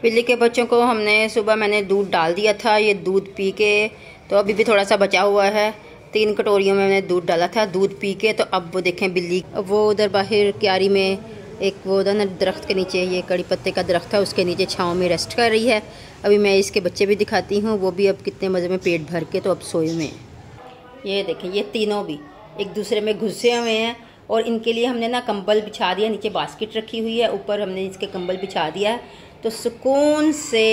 बिल्ली के बच्चों को सुबह मैंने दूध डाल दिया था। ये दूध पी के तो अभी भी थोड़ा सा बचा हुआ है। 3 कटोरियों में मैंने दूध डाला था। दूध पी के तो अब वो देखें बिल्ली, वो उधर बाहर क्यारी में एक वो उधर ना दरख्त के नीचे, ये कड़ी पत्ते का दरख्त है, उसके नीचे छाँव में रेस्ट कर रही है। अभी मैं इसके बच्चे भी दिखाती हूँ, वो भी अब कितने मज़े में पेट भर के तो अब सोए हुए हैं। ये देखें, ये तीनों भी एक दूसरे में घुसे हुए हैं और इनके लिए हमने ना कंबल बिछा दिया। नीचे बास्केट रखी हुई है, ऊपर हमने इसके कंबल बिछा दिया है, तो सुकून से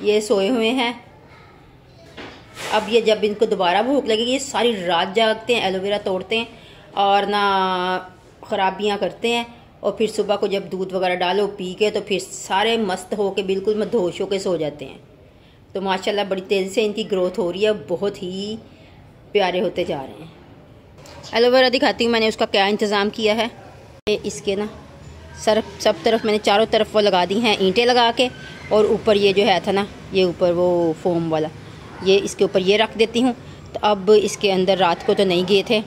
ये सोए हुए हैं। अब ये जब इनको दोबारा भूख लगेगी, ये सारी रात जागते हैं, एलोवेरा तोड़ते हैं और ना ख़राबियाँ करते हैं, और फिर सुबह को जब दूध वगैरह डालो पी के तो फिर सारे मस्त हो के बिल्कुल मदहोश हो के सो जाते हैं। तो माशाल्लाह बड़ी तेज़ी से इनकी ग्रोथ हो रही है, बहुत ही प्यारे होते जा रहे हैं। एलोवेरा दिखाती हूँ मैंने उसका क्या इंतज़ाम किया है। इसके ना सब तरफ मैंने चारों तरफ वो लगा दी हैं ईंटें लगा के, और ऊपर ये जो है था ना, ये ऊपर वो फोम वाला, ये इसके ऊपर ये रख देती हूँ। तो अब इसके अंदर रात को तो नहीं गए थे,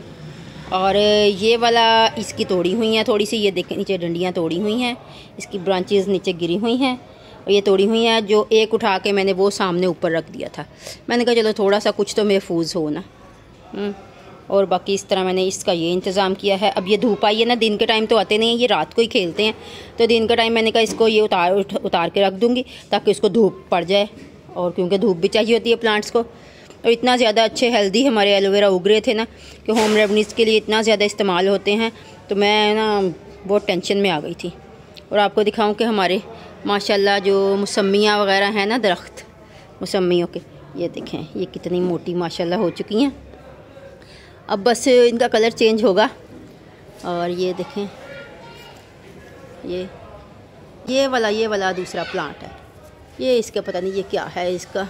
और ये वाला इसकी तोड़ी हुई हैं थोड़ी सी, ये देखें नीचे डंडियाँ तोड़ी हुई हैं, इसकी ब्रांचेस नीचे गिरी हुई हैं और ये तोड़ी हुई हैं। जो एक उठा के मैंने वो सामने ऊपर रख दिया था, मैंने कहा चलो थोड़ा सा कुछ तो महफूज हो ना। और बाकी इस तरह मैंने इसका ये इंतज़ाम किया है। अब ये धूप आई है ना, दिन के टाइम तो आते नहीं हैं, ये रात को ही खेलते हैं, तो दिन का टाइम मैंने कहा इसको ये उतार के रख दूँगी ताकि इसको धूप पड़ जाए, और क्योंकि धूप भी चाहिए होती है प्लांट्स को। और इतना ज़्यादा अच्छे हेल्दी हमारे एलोवेरा उग रहे थे ना कि होम रेमेडीज़ के लिए इतना ज़्यादा इस्तेमाल होते हैं, तो मैं ना बहुत टेंशन में आ गई थी। और आपको दिखाऊं कि हमारे माशाल्लाह जो मौसमियाँ वगैरह हैं ना, दरख्त मौसमियों के, ये देखें ये कितनी मोटी माशाल्लाह हो चुकी हैं। अब बस इनका कलर चेंज होगा। और ये देखें, ये वाला दूसरा प्लांट है, ये इसका पता नहीं ये क्या है, इसका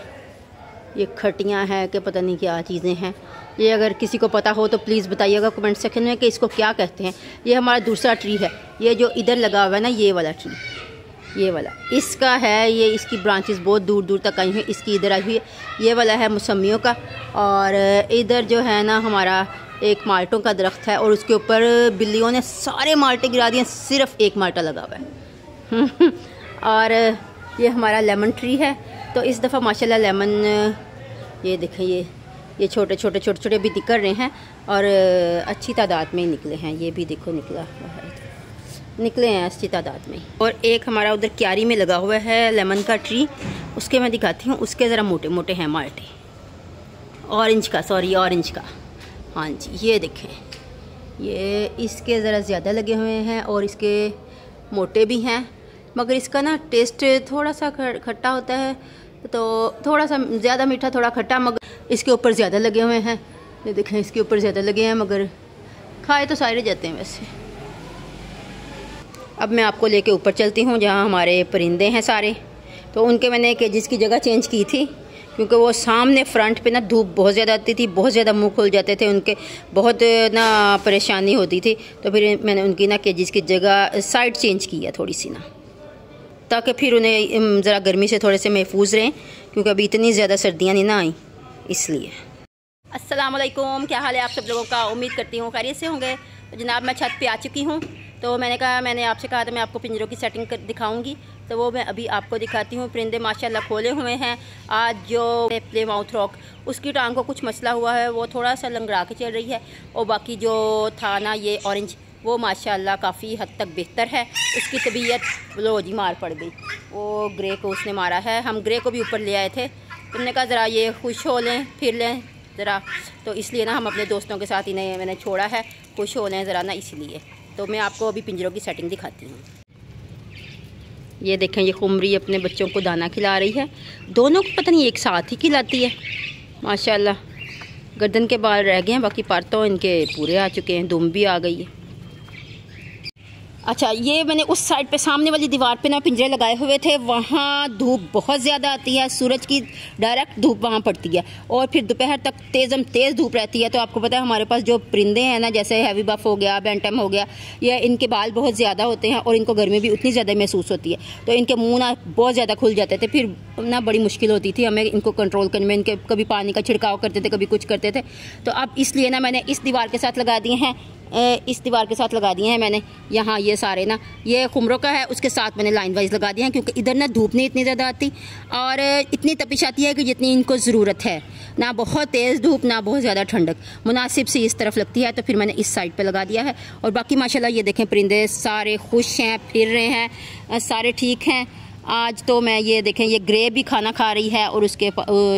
ये खटियाँ हैं कि पता नहीं क्या चीज़ें हैं। ये अगर किसी को पता हो तो प्लीज़ बताइएगा कमेंट सेक्शन में कि इसको क्या कहते हैं। ये हमारा दूसरा ट्री है, ये जो इधर लगा हुआ है ना, ये वाला ट्री, ये वाला इसका है। ये इसकी ब्रांचेस बहुत दूर दूर तक आई हैं, इसकी इधर आई हुई है। ये वाला है मौसमियों का, और इधर जो है ना हमारा एक माल्टों का दरख्त है, और उसके ऊपर बिल्लियों ने सारे माल्टे गिरा दिए, सिर्फ एक माल्टा लगा हुआ है। और ये हमारा लेमन ट्री है, तो इस दफ़ा माशाल्लाह लेमन, ये देखें ये छोटे भी निकल रहे हैं, और अच्छी तादाद में ही निकले हैं। ये भी देखो निकले हैं अच्छी तादाद में। और एक हमारा उधर क्यारी में लगा हुआ है लेमन का ट्री, उसके मैं दिखाती हूँ, उसके ज़रा मोटे मोटे हैं माल्टे, ऑरेंज का, हाँ जी ये देखें, ये इसके ज़रा ज़्यादा लगे हुए हैं और इसके मोटे भी हैं, मगर इसका ना टेस्ट थोड़ा सा खट्टा होता है, तो थोड़ा सा ज़्यादा मीठा थोड़ा खट्टा, मगर इसके ऊपर ज़्यादा लगे हुए हैं। ये देखें इसके ऊपर ज़्यादा लगे हैं, मगर खाए तो सारे जाते हैं वैसे। अब मैं आपको लेके ऊपर चलती हूँ जहाँ हमारे परिंदे हैं सारे। तो उनके मैंने केजेस की जगह चेंज की थी, क्योंकि वो सामने फ्रंट पे ना धूप बहुत ज़्यादा आती थी, बहुत ज़्यादा मुँह खुल जाते थे उनके, बहुत ना परेशानी होती थी। तो फिर मैंने उनकी ना केजेस की जगह साइड चेंज की है थोड़ी सी ना, ताकि फिर उन्हें ज़रा गर्मी से थोड़े से महफूज रहें, क्योंकि अभी इतनी ज़्यादा सर्दियाँ नहीं ना आई इसलिए। अस्सलाम वालेकुम, क्या हाल है आप सब लोगों का? उम्मीद करती हूँ खैरियत से होंगे। तो जनाब मैं छत पे आ चुकी हूँ, तो मैंने आपसे कहा था मैं आपको पिंजरों की सेटिंग दिखाऊंगी, तो वो मैं अभी आपको दिखाती हूँ। परिंदे माशाल्लाह खोले हुए हैं। आज जो प्ले माउथ रॉक, उसकी टांग को कुछ मसला हुआ है, वो थोड़ा सा लंगड़ा के चल रही है, और बाकी जो था ना ये ऑरेंज, वो माशाल्लाह काफ़ी हद तक बेहतर है। उसकी तबीयत लो जी मार पड़ गई, वो ग्रे को उसने मारा है। हम ग्रे को भी ऊपर ले आए थे, तुमने कहा ज़रा ये खुश हो लें फिर लें ज़रा, तो इसलिए ना हम अपने दोस्तों के साथ इन्हें मैंने छोड़ा है, खुश हो लें ज़रा ना, इसलिए। तो मैं आपको अभी पिंजरों की सेटिंग दिखाती हूँ। ये देखें, ये खुमरी अपने बच्चों को दाना खिला रही है। दोनों को पता नहीं एक साथ ही खिलाती है माशाल्लाह। गर्दन के बाल रह गए हैं, बाकी पर तो इनके पूरे आ चुके हैं, दुम भी आ गई है। अच्छा, ये मैंने उस साइड पे सामने वाली दीवार पे ना पिंजरे लगाए हुए थे, वहाँ धूप बहुत ज़्यादा आती है, सूरज की डायरेक्ट धूप वहाँ पड़ती है, और फिर दोपहर तक तेज़ धूप रहती है। तो आपको पता है हमारे पास जो परिंदे हैं ना, जैसे हैवी बफ हो गया, बैंटम हो गया, ये इनके बाल बहुत ज़्यादा होते हैं और इनको गर्मी भी उतनी ज़्यादा महसूस होती है, तो इनके मुँह ना बहुत ज़्यादा खुल जाते थे। फिर ना बड़ी मुश्किल होती थी हमें इनको कंट्रोल करने में, इनके कभी पानी का छिड़काव करते थे, कभी कुछ करते थे। तो अब इसलिए ना मैंने इस दीवार के साथ लगा दिए हैं इस दीवार के साथ लगा दिए हैं मैंने। यहाँ ये सारे ना ये खुमरों का है, उसके साथ मैंने लाइन वाइज लगा दिए हैं, क्योंकि इधर ना धूप नहीं इतनी ज़्यादा आती और इतनी तपिश आती है कि जितनी इनको ज़रूरत है, ना बहुत तेज़ धूप ना बहुत ज़्यादा ठंडक, मुनासिब सी इस तरफ लगती है। तो फिर मैंने इस साइड पे लगा दिया है। और बाकी माशाल्लाह ये देखें परिंदे सारे खुश हैं, फिर रहे हैं, सारे ठीक हैं। आज तो मैं ये देखें ये ग्रे भी खाना खा रही है और उसके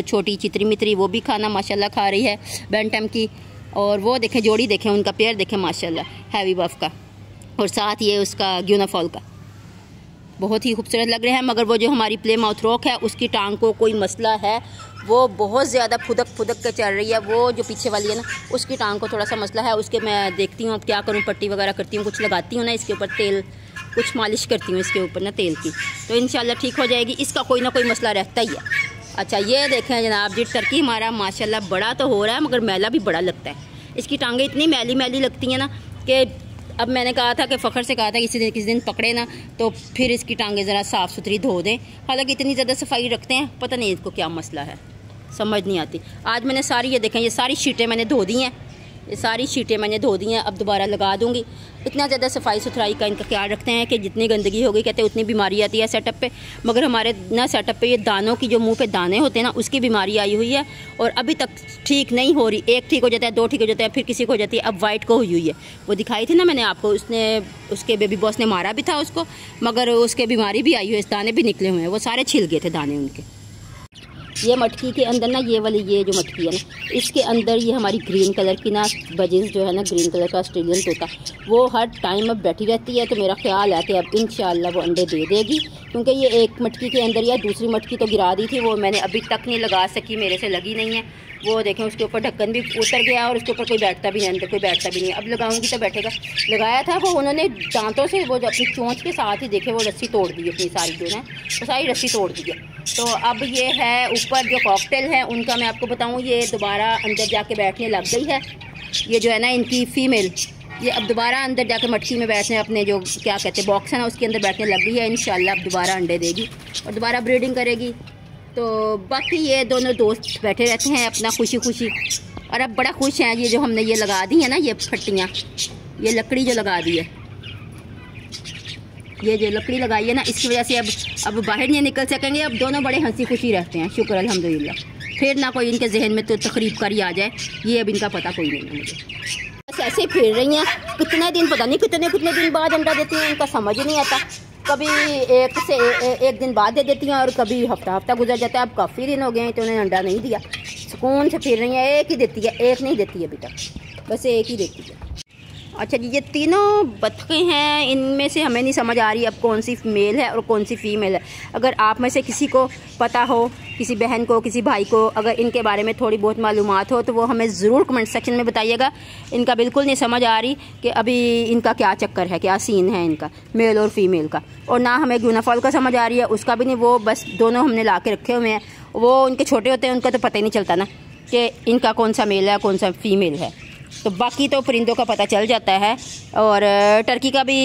छोटी चितरी मित्री वो भी खाना माशाल्लाह खा रही है बैंटम की। और वो देखें जोड़ी देखें, उनका पेयर देखें माशाल्लाह हैवी बफ का, और साथ ये उसका ग्यूनाफॉल का, बहुत ही खूबसूरत लग रहे हैं। मगर वो जो हमारी प्ले माउथ रॉक है उसकी टांग को कोई मसला है, वो बहुत ज़्यादा फुदक के चल रही है। वो जो पीछे वाली है ना उसकी टांग को थोड़ा सा मसला है, उसके मैं देखती हूँ अब क्या करूँ, पट्टी वगैरह करती हूँ, कुछ लगाती हूँ ना इसके ऊपर तेल, कुछ मालिश करती हूँ इसके ऊपर ना तेल की, तो इंशाल्लाह ठीक हो जाएगी। इसका कोई ना कोई मसला रहता ही है। अच्छा ये देखें जनाब जी, टर्की हमारा माशाल्लाह बड़ा तो हो रहा है मगर मैला भी बड़ा लगता है। इसकी टांगें इतनी मैली लगती हैं ना कि अब मैंने कहा था कि फ़खर से कहा था किसी दिन पकड़े ना तो फिर इसकी टांगें ज़रा साफ़ सुथरी धो दें। हालांकि इतनी ज़्यादा सफाई रखते हैं, पता नहीं इसको क्या मसला है, समझ नहीं आती। आज मैंने सारी ये देखें ये सारी शीटें मैंने धो दी हैं, ये सारी शीटें मैंने धो दी हैं, अब दोबारा लगा दूंगी। इतना ज़्यादा सफाई सुथराई का इनका ख्याल रखते हैं कि जितनी गंदगी हो गई कहते हैं उतनी बीमारी आती है सेटअप पे। मगर हमारे ना सेटअप पे ये दानों की जो मुंह पे दाने होते हैं ना उसकी बीमारी आई हुई है और अभी तक ठीक नहीं हो रही। एक ठीक हो जाता है, दो ठीक हो जाता है, फिर किसी को हो जाती है। अब वाइट को हुई है, वो दिखाई थी ना मैंने आपको, उसने उसके बेबी बॉस ने मारा भी था उसको, मगर उसके बीमारी भी आई हुई है, दाने भी निकले हुए हैं, वो सारे छिल गए थे दाने उनके। ये मटकी के अंदर ना ये वाली ये जो मटकी है ना इसके अंदर ये हमारी ग्रीन कलर की ना बजिस जो है ना ग्रीन कलर का ऑस्ट्रेलियन तोता वो हर टाइम अब बैठी रहती है। तो मेरा ख्याल है कि अब इंशाल्लाह वो अंडे दे देगी, क्योंकि ये एक मटकी के अंदर या दूसरी मटकी तो गिरा दी थी, वो मैंने अभी तक नहीं लगा सकी, मेरे से लगी नहीं है। वो देखें उसके ऊपर ढक्कन भी उतर गया और उसके ऊपर कोई बैठता भी नहीं, अंदर कोई बैठता भी नहीं। अब लगाऊंगी तो बैठेगा। लगाया था वो उन्होंने दांतों से वो अपनी चोंच के साथ ही देखे वो रस्सी तोड़ दी अपनी सारी जो है वो सारी रस्सी तोड़ दी है। तो अब ये है ऊपर जो कॉकटेल है उनका मैं आपको बताऊँ, ये दोबारा अंदर जाके बैठने लग गई है। ये जो है ना इनकी फ़ीमेल ये अब दोबारा अंदर जाके मटकी में बैठने अपने जो क्या कहते हैं बॉक्स है ना उसके अंदर बैठने लग गई है। इंशाल्लाह अब दोबारा अंडे देगी और दोबारा ब्रीडिंग करेगी। तो बाकी ये दोनों दोस्त बैठे रहते हैं अपना खुशी खुशी, और अब बड़ा खुश हैं। ये जो हमने ये लगा दी है ना ये फट्टियाँ, ये लकड़ी जो लगा दी है, ये जो लकड़ी लगाई है ना इसकी वजह से अब बाहर नहीं निकल सकेंगे। अब दोनों बड़े हंसी खुशी रहते हैं, शुक्र अल्हम्दुलिल्लाह। फिर ना कोई इनके जहन में तो तकरीब कारी आ जाए, ये अब इनका पता कोई नहीं है मुझे। बस ऐसे फिर रही हैं, कितने दिन पता नहीं कितने दिन बाद अंडा देती हैं, इनका समझ ही नहीं आता। कभी एक दिन बाद दे देती हैं और कभी हफ्ता गुजर जाता है। अब काफ़ी दिन हो गए हैं तो उन्हें अंडा नहीं दिया, सुकून से फिर रही हैं। एक ही देती है, एक नहीं देती अभी तक, बस एक ही देती है। अच्छा जी, ये तीनों बतखें हैं, इनमें से हमें नहीं समझ आ रही अब कौन सी मेल है और कौन सी फ़ीमेल है। अगर आप में से किसी को पता हो, किसी बहन को किसी भाई को अगर इनके बारे में थोड़ी बहुत मालूमात हो तो वो हमें ज़रूर कमेंट सेक्शन में बताइएगा। इनका बिल्कुल नहीं समझ आ रही कि अभी इनका क्या चक्कर है, क्या सीन है इनका मेल और फीमेल का। और ना हमें ग्यूनाफॉल का समझ आ रही है, उसका भी नहीं। वो बस दोनों हमने ला के रखे हुए हैं, वो उनके छोटे होते हैं, उनका तो पता ही नहीं चलता ना कि इनका कौन सा मेल है कौन सा फीमेल है। तो बाकी तो परिंदों का पता चल जाता है। और टर्की का भी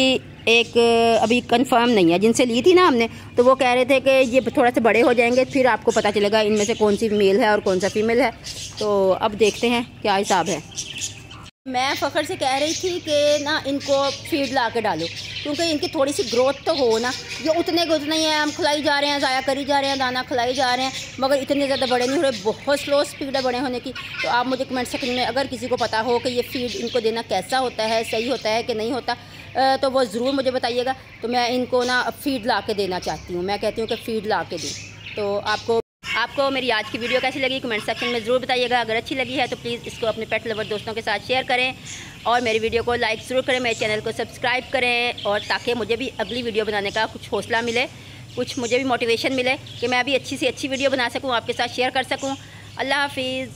एक अभी कंफर्म नहीं है, जिनसे ली थी ना हमने तो वो कह रहे थे कि ये थोड़ा सा बड़े हो जाएंगे फिर आपको पता चलेगा इनमें से कौन सी मेल है और कौन सा फीमेल है। तो अब देखते हैं क्या हिसाब है। मैं फ़खर से कह रही थी कि ना इनको फीड ला के डालो, क्योंकि इनकी थोड़ी सी ग्रोथ तो हो ना। ये उतने के उतने ही हैं, हम खिलाई जा रहे हैं, ज़ाया करी जा रहे हैं, दाना खिलाई जा रहे हैं, मगर इतने ज़्यादा बड़े नहीं हो रहे। बहुत स्लो स्पीड है बड़े होने की। तो आप मुझे कमेंट सेक्शन में अगर किसी को पता हो कि ये फीड इनको देना कैसा होता है, सही होता है कि नहीं होता, तो वो ज़रूर मुझे बताइएगा। तो मैं इनको ना फीड ला के देना चाहती हूँ, मैं कहती हूँ कि फ़ीड ला के दूँ। तो आपको मेरी आज की वीडियो कैसी लगी कमेंट सेक्शन में ज़रूर बताइएगा। अगर अच्छी लगी है तो प्लीज़ इसको अपने पेट लवर दोस्तों के साथ शेयर करें और मेरी वीडियो को लाइक ज़रूर करें, मेरे चैनल को सब्सक्राइब करें, और ताकि मुझे भी अगली वीडियो बनाने का कुछ हौसला मिले, कुछ मुझे भी मोटिवेशन मिले कि मैं भी अच्छी से अच्छी वीडियो बना सकूँ, आपके साथ शेयर कर सकूँ। अल्लाह हाफिज़।